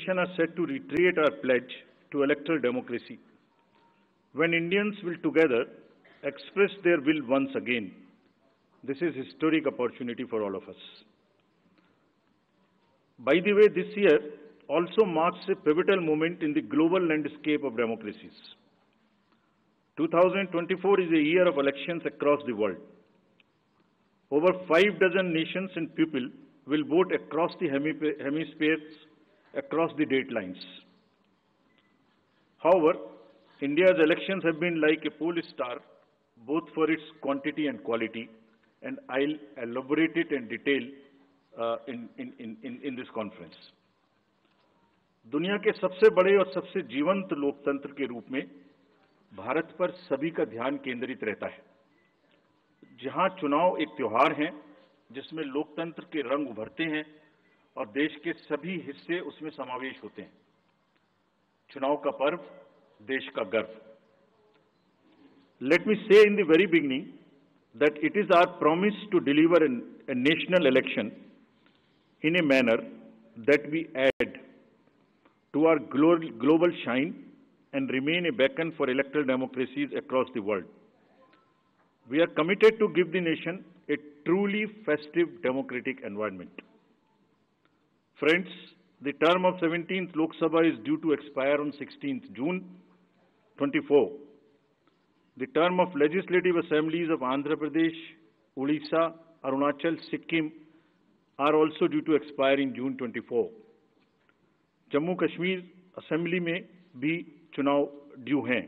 are set to reiterate our pledge to electoral democracy. When Indians will together express their will once again, this is a historic opportunity for all of us. By the way, this year also marks a pivotal moment in the global landscape of democracies. 2024 is a year of elections across the world. Over 6 nations and people will vote across the hemispheres, across the date lines. However, India's elections have been like a pole star, both for its quantity and quality, and I'll elaborate it in detail in this conference. दुनिया के सबसे बड़े और सबसे जीवंत लोकतंत्र के रूप में भारत पर सभी का ध्यान केंद्रित रहता है। जहां चुनाव एक त्योहार है जिसमें लोकतंत्र के रंग उभरते हैं और देश के सभी हिस्से उसमें समावेश होते हैं। चुनाव का पर्व, देश का गर्व। Let me say in the very beginning that it is our promise to deliver a national election in a manner that we add to our global shine and remain a beacon for electoral democracies across the world. We are committed to give the nation a truly festive democratic environment. Friends, the term of 17th Lok Sabha is due to expire on 16th June 24. The term of legislative assemblies of Andhra Pradesh, Odisha, Arunachal, Sikkim are also due to expire in June 24. Jammu Kashmir assembly में भी चुनाव due हैं।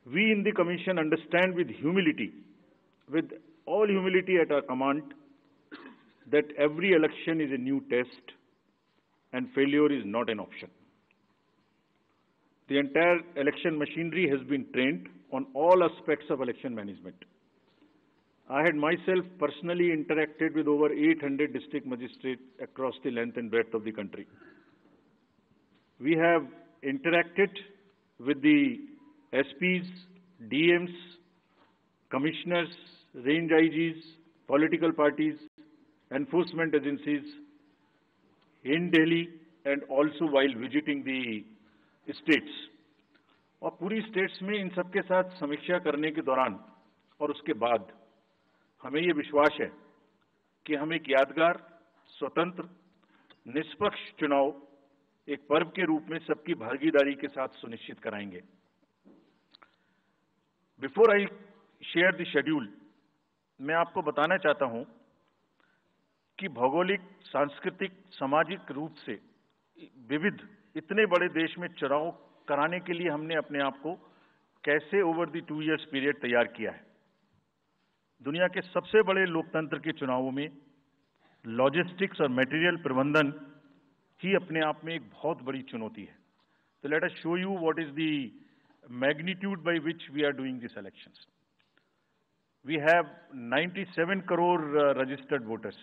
We in the Commission understand with all humility at our command, that every election is a new test and failure is not an option. The entire election machinery has been trained on all aspects of election management. I had myself personally interacted with over 800 district magistrates across the length and breadth of the country. We have interacted with the SPs, DMs, commissioners, range IGs, political parties, enforcement agencies in Delhi and also while visiting the states. और पूरी states में इन सबके साथ समीक्षा करने के दौरान और उसके बाद हमें ये विश्वास है कि हम एक यादगार, स्वतंत्र, निष्पक्ष चुनाव एक पर्व के रूप में सबकी भागीदारी के साथ सुनिश्चित कराएंगे। Before I share the schedule, मैं आपको बताना चाहता हूं कि भौगोलिक, सांस्कृतिक, सामाजिक रूप से विविध इतने बड़े देश में चुनाव कराने के लिए हमने अपने आप को कैसे ओवर द 2 years पीरियड तैयार किया है। दुनिया के सबसे बड़े लोकतंत्र के चुनावों में लॉजिस्टिक्स और मटेरियल प्रबंधन ही अपने आप में एक बहुत बड़ी चुनौती है। तो let us show you what is the magnitude by which we are doing this elections. We have 97 crore registered voters,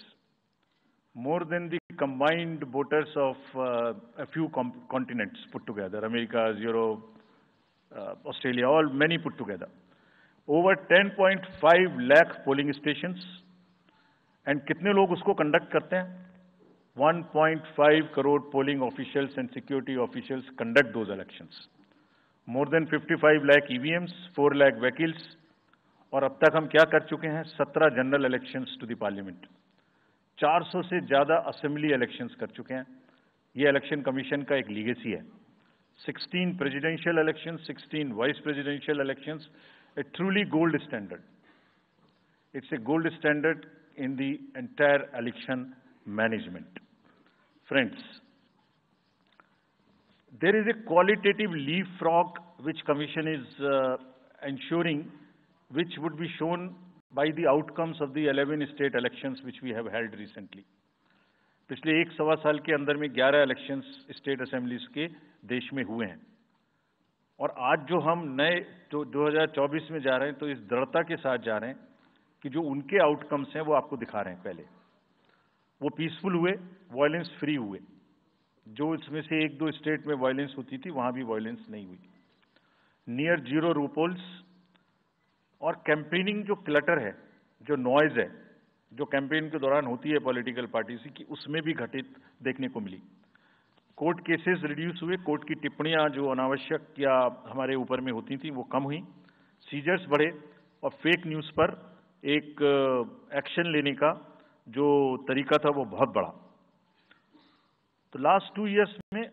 more than the combined voters of a few continents put together, America, Europe, Australia, many put together. Over 10.5 lakh polling stations, and कितने लोग उसको conduct करते हैं? 1.5 crore polling officials and security officials conduct those elections. More than 55 lakh EVMs, 4 lakh vehicles, और अब तक हम क्या कर चुके हैं? 17 general elections to the parliament, 400 से ज्यादा असेंबली इलेक्शंस कर चुके हैं। ये इलेक्शन कमीशन का एक लीगेसी है। 16 presidential elections, 16 vice presidential elections, a truly gold standard. It's a gold standard in the entire election management. Friends, there is a qualitative leapfrog which Commission is ensuring, which would be shown by the outcomes of the 11 state elections which we have held recently. पिछले 1-1.25 साल के अंदर में 11 elections state assemblies के देश में हुए हैं, और आज जो हम नए 2024 में जा रहे हैं तो इस दृढ़ता के साथ जा रहे हैं कि जो उनके आउटकम्स हैं वो आपको दिखा रहे हैं। पहले वो पीसफुल हुए, वायलेंस फ्री हुए। जो इसमें से 1-2 स्टेट में वायलेंस होती थी वहां भी वायलेंस नहीं हुई। नियर जीरो रूपोल्स, और कैंपेनिंग जो क्लटर है, जो नॉइज है, जो कैंपेन के दौरान होती है पॉलिटिकल पार्टीज की, उसमें भी घटित देखने को मिली। कोर्ट केसेस रिड्यूस हुए, कोर्ट की टिप्पणियां जो अनावश्यक या हमारे ऊपर में होती थी वो कम हुई, सीजर्स बढ़े और फेक न्यूज़ पर एक एक्शन लेने का जो तरीका था वो बहुत बढ़ा। तो लास्ट 2 इयर्स में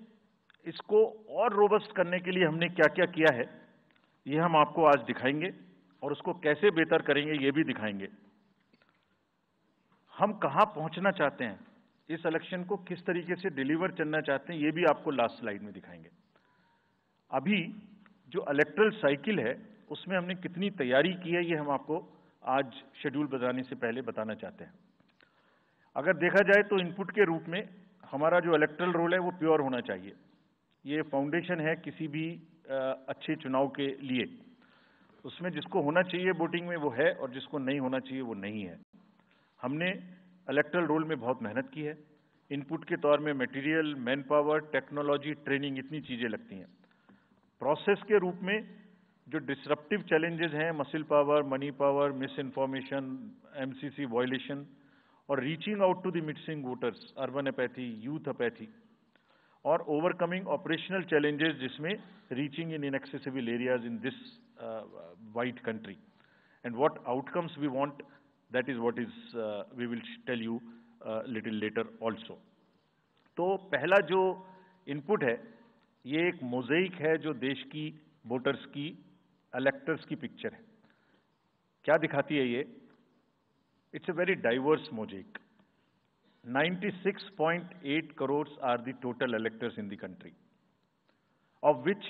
इसको और रोबस्ट करने के लिए हमने क्या क्या किया है ये हम आपको आज दिखाएंगे और उसको कैसे बेहतर करेंगे ये भी दिखाएंगे। हम कहां पहुंचना चाहते हैं, इस इलेक्शन को किस तरीके से डिलीवर करना चाहते हैं, ये भी आपको लास्ट स्लाइड में दिखाएंगे। अभी जो इलेक्टरल साइकिल है उसमें हमने कितनी तैयारी की है ये हम आपको आज शेड्यूल बताने से पहले बताना चाहते हैं। अगर देखा जाए तो इनपुट के रूप में हमारा जो इलेक्टरल रोल है वो प्योर होना चाहिए। ये फाउंडेशन है किसी भी अच्छे चुनाव के लिए। उसमें जिसको होना चाहिए वोटिंग में वो है और जिसको नहीं होना चाहिए वो नहीं है। हमने इलेक्टरल रोल में बहुत मेहनत की है। इनपुट के तौर में material, man power, technology, training, इतनी चीजें लगती हैं। प्रोसेस के रूप में जो डिसरप्टिव चैलेंजेस हैं, muscle power, money power, misinformation, MCC violation और reaching out to the missing voters, urban apathy, youth apathy और ओवरकमिंग ऑपरेशनल चैलेंजेस जिसमें reaching in inaccessible areas in this wide country and what outcomes we want, that is what is we will tell you little later also. तो पहला जो input है ये एक मोज़ेइक है जो देश की वोटर्स की, इलेक्टर्स की पिक्चर है। क्या दिखाती है ये? It's a very diverse mosaic. 96.8 crores are the total electors in the country, of which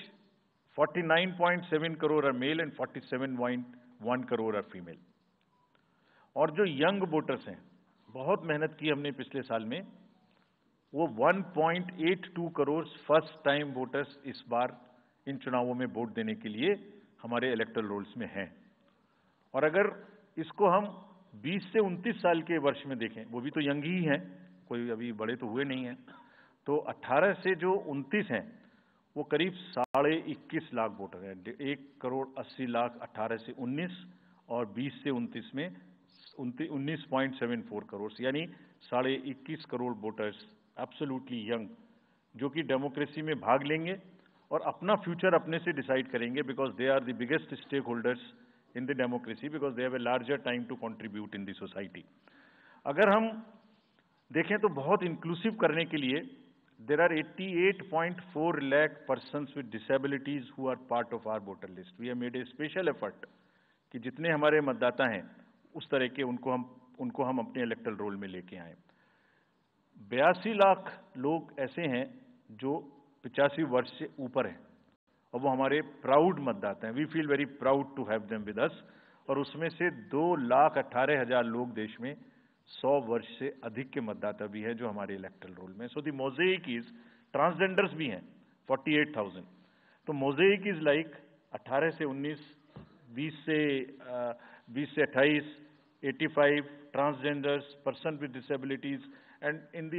49.7 crore are male and 47.1 crore are female. और जो यंग वोटर्स हैं, बहुत मेहनत की हमने पिछले साल में, वो 1.82 करोड़ फर्स्ट टाइम वोटर्स इस बार इन चुनावों में वोट देने के लिए हमारे इलेक्टरल रोल्स में हैं। और अगर इसको हम 20 से 29 साल के वर्ष में देखें, वो भी तो यंग ही हैं, कोई अभी बड़े तो हुए नहीं हैं, तो 18 से जो 29 हैं वो करीब 21.5 लाख वोटर हैं। 1.80 करोड़ 18 से 19 और 20 से 29 में 19.74 करोड़, यानी 21.5 करोड़ वोटर्स एब्सोल्युटली यंग, जो कि डेमोक्रेसी में भाग लेंगे और अपना फ्यूचर अपने से डिसाइड करेंगे, because they are the biggest stake holders in the democracy because they have a larger time to contribute in the society. अगर हम देखें तो बहुत इंक्लूसिव करने के लिए there are 88.4 lakh persons with disabilities who are part of our voter list. We have made a special effort कि जितने हमारे मतदाता हैं उस तरह के उनको हम अपने इलेक्टरल रोल में लेके आए। 82 लाख लोग ऐसे हैं जो 85 वर्ष से ऊपर हैं और वो हमारे प्राउड मतदाता हैं। We feel very proud to have them with us. और उसमें से 2,18,000 लोग देश में 100 वर्ष से अधिक के मतदाता भी हैं जो हमारे इलेक्टरल रोल में। सो द मोज़ेइक इज, ट्रांसजेंडर्स भी हैं 48,000। तो मोज़ेइक इज लाइक 18 से 19, 20 से 28, 85 transgenders, person with disabilities and in the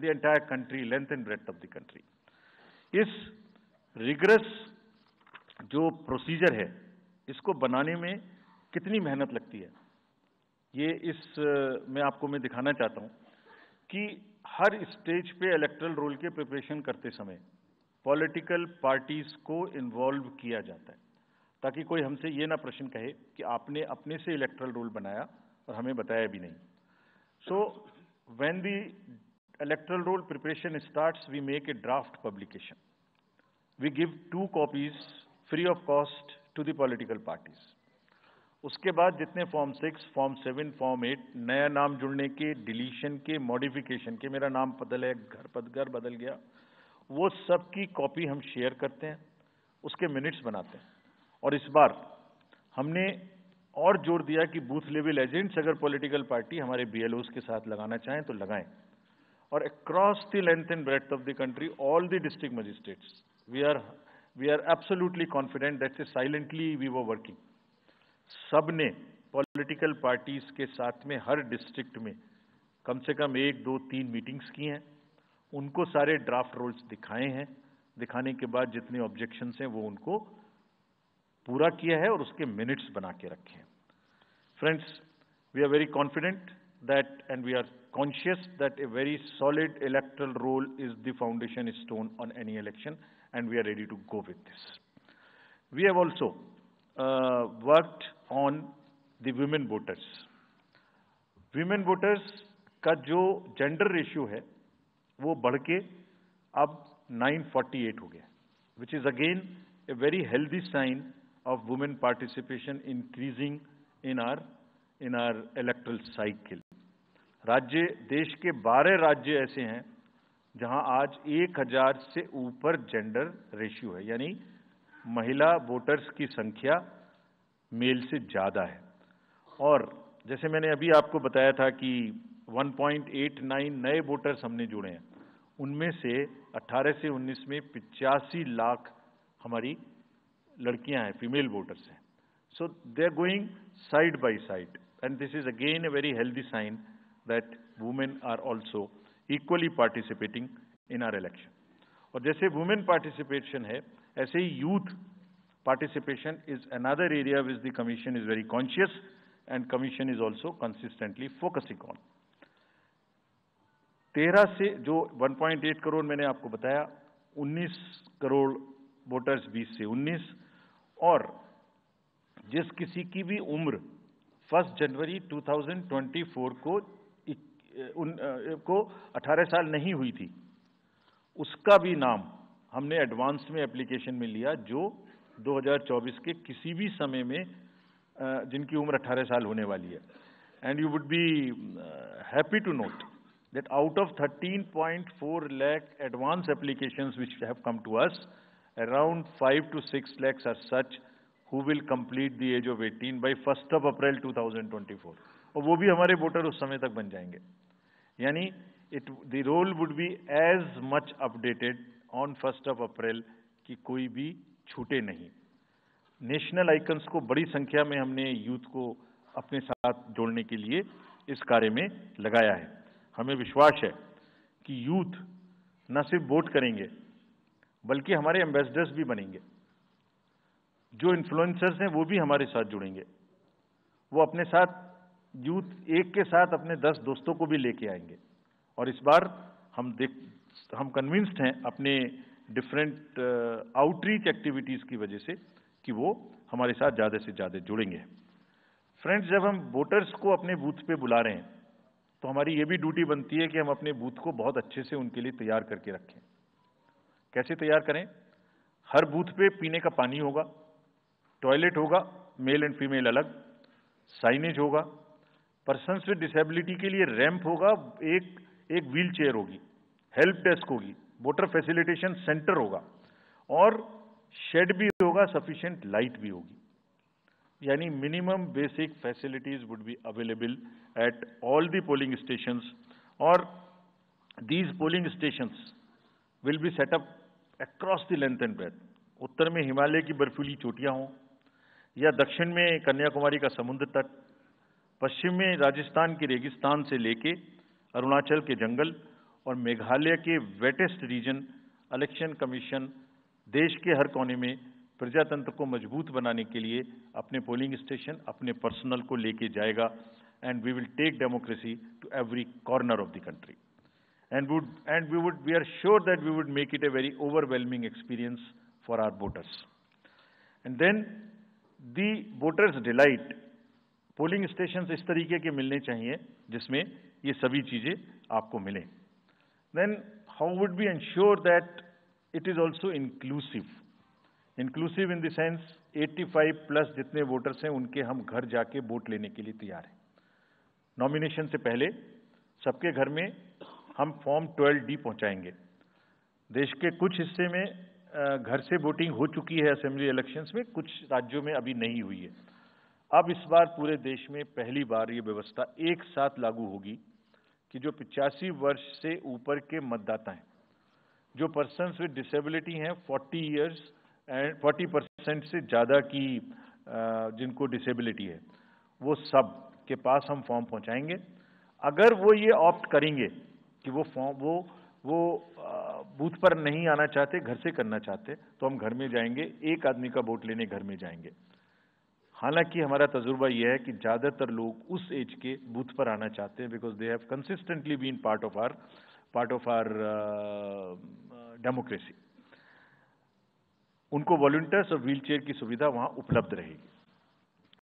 entire country, length and breadth of the country. इस रिगरस जो प्रोसीजर है इसको बनाने में कितनी मेहनत लगती है, ये मैं दिखाना चाहता हूं कि हर स्टेज पे इलेक्टरल रोल के प्रिपरेशन करते समय पॉलिटिकल पार्टीज को इन्वॉल्व किया जाता है, ताकि कोई हमसे ये ना प्रश्न कहे कि आपने अपने से इलेक्टरल रोल बनाया और हमें बताया भी नहीं। So when the electoral roll preparation starts, we make a draft publication. We give 2 copies free of cost to the political parties. उसके बाद जितने फॉर्म 6, फॉर्म 7, फॉर्म 8, नया नाम जुड़ने के, डिलीशन के, मॉडिफिकेशन के, मेरा नाम बदल है, घर बदल गया, वो सब की कॉपी हम शेयर करते हैं, उसके मिनट्स बनाते हैं। और इस बार हमने और जोर दिया कि बूथ लेवल एजेंट्स अगर पॉलिटिकल पार्टी हमारे BLOs के साथ लगाना चाहें तो लगाएं। और across the length and breadth of the country, all the district magistrates, we are absolutely confident that silently we were working. सबने पॉलिटिकल पार्टीज के साथ में हर डिस्ट्रिक्ट में कम से कम 1, 2, 3 मीटिंग्स की हैं, उनको सारे ड्राफ्ट रोल्स दिखाए हैं, दिखाने के बाद जितने ऑब्जेक्शंस हैं वो उनको पूरा किया है और उसके मिनट्स बना के रखे हैं। Friends, we are very confident that and we are conscious that a very solid electoral roll is the foundation stone on any election, and we are ready to go with this. We have also worked on the women voters. Women voters का जो gender ratio है वो बढ़ के अब 948 हो गया, which is again a very healthy sign of women participation increasing in our electoral cycle. राज्य, देश के 12 राज्य ऐसे हैं जहां आज 1000 से ऊपर जेंडर रेशियो है, यानी महिला वोटर्स की संख्या मेल से ज्यादा है। और जैसे मैंने अभी आपको बताया था कि 1.89 नए वोटर्स हमने जुड़े हैं, उनमें से 18 से 19 में 85 लाख हमारी लड़कियां हैं, फीमेल वोटर्स हैं। So they are going side by side, and this is again a very healthy sign that women are also equally participating in our election. और जैसे वुमेन पार्टिसिपेशन है, ऐसे ही youth participation is another area which the Commission is very conscious, and Commission is also consistently focusing on. 13 से जो 1.8 करोड़ मैंने आपको बताया, 19 करोड़ वोटर्स 20 से 19, और जिस किसी की भी उम्र 1 जनवरी 2024 को 18 साल नहीं हुई थी, उसका भी नाम हमने एडवांस में एप्लीकेशन में लिया, जो 2024 के किसी भी समय में जिनकी उम्र 18 साल होने वाली है। And you would be happy to note that out of 13.4 lakh advance applications which have come to us, around 5 to 6 lakhs are such who will complete the age of 18 by 1 April 2024, और वो भी हमारे voter उस समय तक बन जाएंगे। यानी the roll would be as much updated on 1 April कि कोई भी छूटे नहीं। नेशनल आइकन्स को बड़ी संख्या में हमने यूथ को अपने साथ जोड़ने के लिए इस कार्य में लगाया है। हमें विश्वास है कि यूथ न सिर्फ वोट करेंगे बल्कि हमारे एम्बेसडर्स भी बनेंगे। जो इन्फ्लुएंसर्स हैं वो भी हमारे साथ जुड़ेंगे, वो अपने साथ यूथ एक के साथ अपने 10 दोस्तों को भी लेके आएंगे। और इस बार हम कन्विंस्ड हैं अपने डिफरेंट आउटरीच एक्टिविटीज की वजह से कि वो हमारे साथ ज्यादा से ज्यादा जुड़ेंगे। फ्रेंड्स, जब हम वोटर्स को अपने बूथ पे बुला रहे हैं तो हमारी ये भी ड्यूटी बनती है कि हम अपने बूथ को बहुत अच्छे से उनके लिए तैयार करके रखें। कैसे तैयार करें? हर बूथ पे पीने का पानी होगा, टॉयलेट होगा, मेल एंड फीमेल अलग, साइनेज होगा, पर्सन्स विद डिसेबिलिटी के लिए रैंप होगा, एक व्हील चेयर होगी, हेल्प डेस्क होगी, वोटर फैसिलिटेशन सेंटर होगा, और शेड भी होगा, सफिशिएंट लाइट भी होगी। यानी minimum basic facilities would be available at all the polling stations, और these polling stations will be set up across the length and breadth. उत्तर में हिमालय की बर्फीली चोटियां हों, या दक्षिण में कन्याकुमारी का समुद्र तट, पश्चिम में राजस्थान के रेगिस्तान से लेके अरुणाचल के जंगल और मेघालय के वेटेस्ट रीजन, इलेक्शन कमीशन देश के हर कोने में प्रजातंत्र को मजबूत बनाने के लिए अपने पोलिंग स्टेशन, अपने पर्सनल को लेके जाएगा, and we will take democracy to every corner of the country, and we are sure that we would make it a very overwhelming experience for our voters. And then the voters delight, polling station इस तरीके के मिलने चाहिए जिसमें ये सभी चीजें आपको मिलें। Then how would we ensure that it is also inclusive? Inclusive in the sense 85 plus जितने वोटर्स हैं उनके हम घर जाके वोट लेने के लिए तैयार हैं। नॉमिनेशन से पहले सबके घर में हम फॉर्म 12D पहुंचाएंगे। देश के कुछ हिस्से में घर से वोटिंग हो चुकी है असेंबली इलेक्शंस में, कुछ राज्यों में अभी नहीं हुई है। अब इस बार पूरे देश में पहली बार ये व्यवस्था एक साथ लागू होगी कि जो 85 वर्ष से ऊपर के मतदाता हैं, जो पर्सन्स विद डिसेबिलिटी हैं, 40 इयर्स एंड 40% से ज़्यादा की जिनको डिसेबिलिटी है, वो सब के पास हम फॉर्म पहुंचाएंगे। अगर वो ये ऑप्ट करेंगे कि वो बूथ पर नहीं आना चाहते, घर से करना चाहते, तो हम घर में जाएंगे, एक आदमी का वोट लेने घर में जाएंगे। हालांकि हमारा तजुर्बा यह है कि ज़्यादातर लोग उस एज के बूथ पर आना चाहते हैं, because they have consistently been part of our democracy. उनको वॉलंटियर्स और व्हील चेयर की सुविधा वहां उपलब्ध रहेगी।